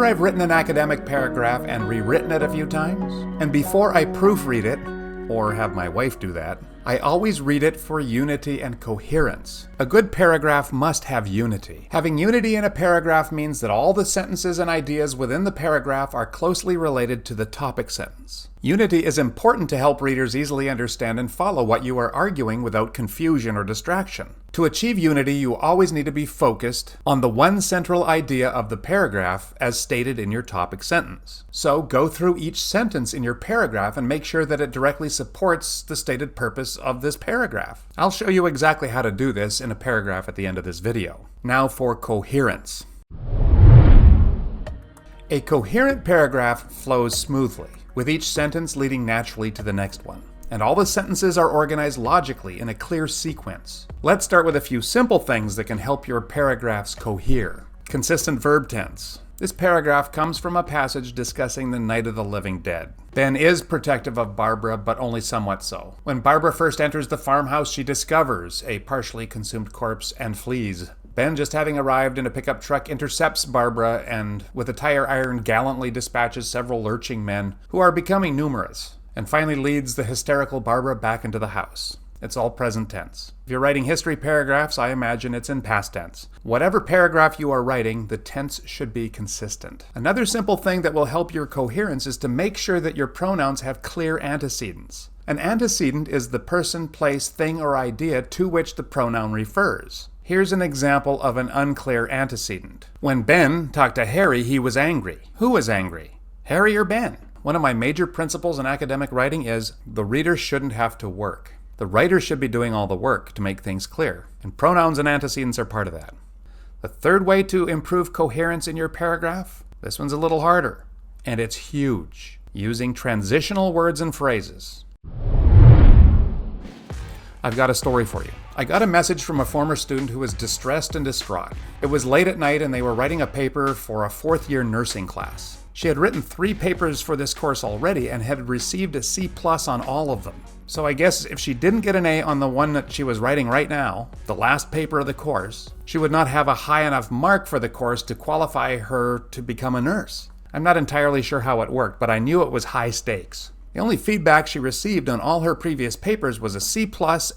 After I've written an academic paragraph and rewritten it a few times, and before I proofread it, or have my wife do that, I always read it for unity and coherence. A good paragraph must have unity. Having unity in a paragraph means that all the sentences and ideas within the paragraph are closely related to the topic sentence. Unity is important to help readers easily understand and follow what you are arguing without confusion or distraction. To achieve unity, you always need to be focused on the one central idea of the paragraph as stated in your topic sentence. So go through each sentence in your paragraph and make sure that it directly supports the stated purpose of this paragraph. I'll show you exactly how to do this in a paragraph at the end of this video. Now for coherence. A coherent paragraph flows smoothly, with each sentence leading naturally to the next one, and all the sentences are organized logically in a clear sequence. Let's start with a few simple things that can help your paragraphs cohere. Consistent verb tense. This paragraph comes from a passage discussing the night of the living dead. Ben is protective of Barbara, but only somewhat so. When Barbara first enters the farmhouse, she discovers a partially consumed corpse and flees. Ben, just having arrived in a pickup truck, intercepts Barbara and, with a tire iron, gallantly dispatches several lurching men who are becoming numerous, and finally leads the hysterical Barbara back into the house. It's all present tense. If you're writing history paragraphs, I imagine it's in past tense. Whatever paragraph you are writing, the tense should be consistent. Another simple thing that will help your coherence is to make sure that your pronouns have clear antecedents. An antecedent is the person, place, thing, or idea to which the pronoun refers. Here's an example of an unclear antecedent. When Ben talked to Harry, he was angry. Who was angry? Harry or Ben? One of my major principles in academic writing is the reader shouldn't have to work. The writer should be doing all the work to make things clear, and pronouns and antecedents are part of that. The third way to improve coherence in your paragraph, this one's a little harder, and it's huge, using transitional words and phrases. I've got a story for you. I got a message from a former student who was distressed and distraught. It was late at night and they were writing a paper for a fourth-year nursing class. She had written 3 papers for this course already and had received a C+ on all of them. So I guess if she didn't get an A on the one that she was writing right now, the last paper of the course, she would not have a high enough mark for the course to qualify her to become a nurse. I'm not entirely sure how it worked, but I knew it was high stakes. The only feedback she received on all her previous papers was a C+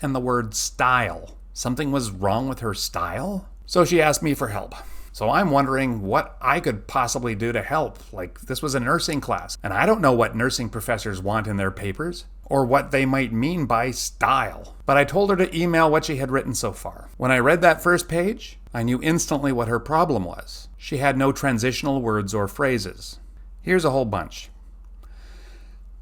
and the word style. Something was wrong with her style? So she asked me for help. So I'm wondering what I could possibly do to help. Like, this was a nursing class, and I don't know what nursing professors want in their papers, or what they might mean by style. But I told her to email what she had written so far. When I read that first page, I knew instantly what her problem was. She had no transitional words or phrases. Here's a whole bunch.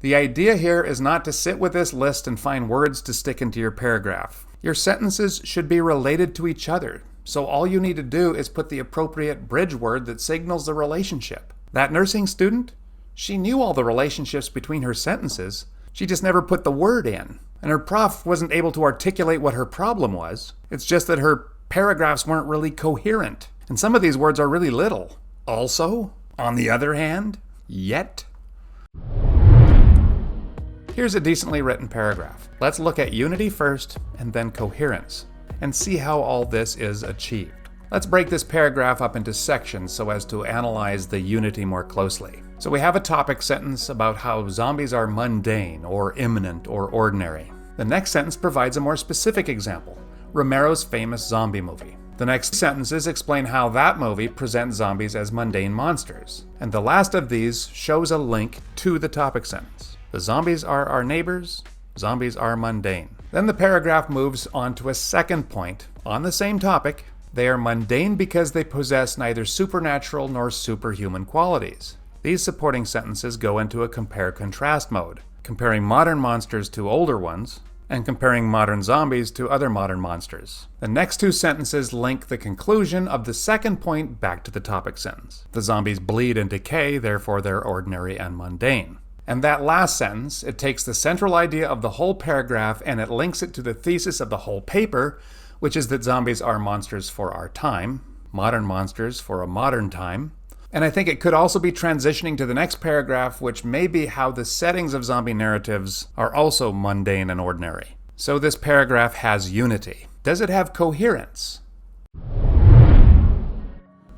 The idea here is not to sit with this list and find words to stick into your paragraph. Your sentences should be related to each other. So all you need to do is put the appropriate bridge word that signals the relationship. That nursing student, she knew all the relationships between her sentences. She just never put the word in. And her prof wasn't able to articulate what her problem was. It's just that her paragraphs weren't really coherent. And some of these words are really little. Also, on the other hand, yet. Here's a decently written paragraph. Let's look at unity first and then coherence, and see how all this is achieved. Let's break this paragraph up into sections so as to analyze the unity more closely. So we have a topic sentence about how zombies are mundane or imminent or ordinary. The next sentence provides a more specific example, Romero's famous zombie movie. The next sentences explain how that movie presents zombies as mundane monsters. And the last of these shows a link to the topic sentence. The zombies are our neighbors, zombies are mundane. Then the paragraph moves on to a second point on the same topic. They are mundane because they possess neither supernatural nor superhuman qualities. These supporting sentences go into a compare-contrast mode, comparing modern monsters to older ones, and comparing modern zombies to other modern monsters. The next 2 sentences link the conclusion of the second point back to the topic sentence. The zombies bleed and decay, therefore they're ordinary and mundane. And that last sentence, it takes the central idea of the whole paragraph and it links it to the thesis of the whole paper, which is that zombies are monsters for our time, modern monsters for a modern time. And I think it could also be transitioning to the next paragraph, which may be how the settings of zombie narratives are also mundane and ordinary. So this paragraph has unity. Does it have coherence?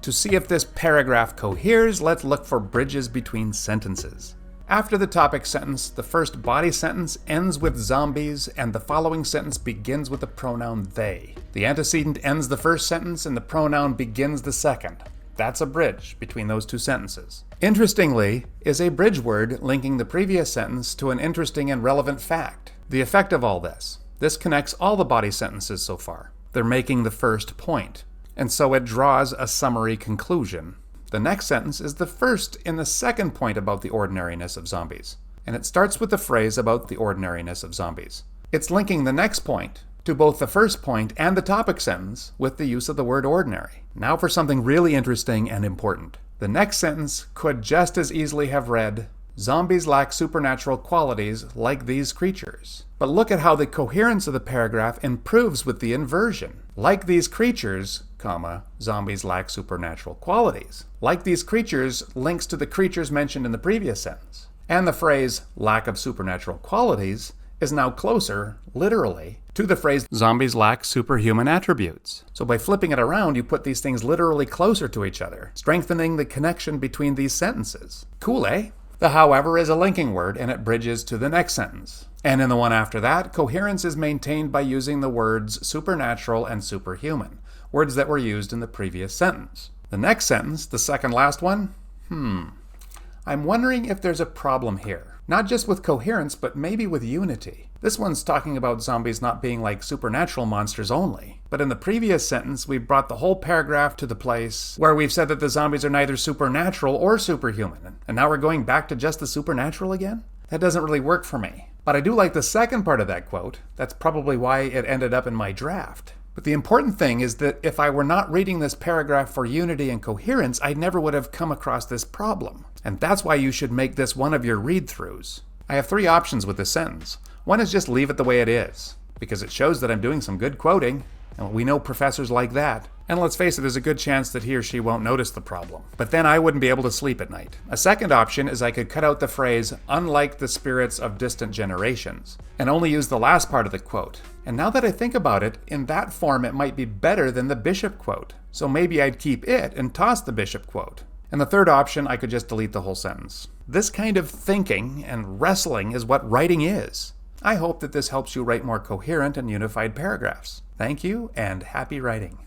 To see if this paragraph coheres, let's look for bridges between sentences. After the topic sentence, the first body sentence ends with zombies, and the following sentence begins with the pronoun they. The antecedent ends the first sentence, and the pronoun begins the second. That's a bridge between those two sentences. Interestingly, is a bridge word linking the previous sentence to an interesting and relevant fact. The effect of all this. This connects all the body sentences so far. They're making the first point, and so it draws a summary conclusion. The next sentence is the first in the second point about the ordinariness of zombies, and it starts with the phrase about the ordinariness of zombies. It's linking the next point to both the first point and the topic sentence with the use of the word ordinary. Now for something really interesting and important. The next sentence could just as easily have read, "Zombies lack supernatural qualities like these creatures." But look at how the coherence of the paragraph improves with the inversion. Like these creatures, comma, zombies lack supernatural qualities. Like these creatures links to the creatures mentioned in the previous sentence. And the phrase, lack of supernatural qualities, is now closer, literally, to the phrase, zombies lack superhuman attributes. So by flipping it around, you put these things literally closer to each other, strengthening the connection between these sentences. Cool, eh? The however is a linking word, and it bridges to the next sentence. And in the one after that, coherence is maintained by using the words supernatural and superhuman, words that were used in the previous sentence. The next sentence, the second last one, I'm wondering if there's a problem here. Not just with coherence, but maybe with unity. This one's talking about zombies not being like supernatural monsters only. But in the previous sentence, we brought the whole paragraph to the place where we've said that the zombies are neither supernatural or superhuman. And now we're going back to just the supernatural again? That doesn't really work for me. But I do like the second part of that quote. That's probably why it ended up in my draft. But the important thing is that if I were not reading this paragraph for unity and coherence, I never would have come across this problem. And that's why you should make this one of your read-throughs. I have three options with this sentence. One is just leave it the way it is, because it shows that I'm doing some good quoting, and we know professors like that. And let's face it, there's a good chance that he or she won't notice the problem. But then I wouldn't be able to sleep at night. A second option is I could cut out the phrase, unlike the spirits of distant generations, and only use the last part of the quote. And now that I think about it, in that form it might be better than the Bishop quote. So maybe I'd keep it and toss the Bishop quote. And the third option, I could just delete the whole sentence. This kind of thinking and wrestling is what writing is. I hope that this helps you write more coherent and unified paragraphs. Thank you, and happy writing.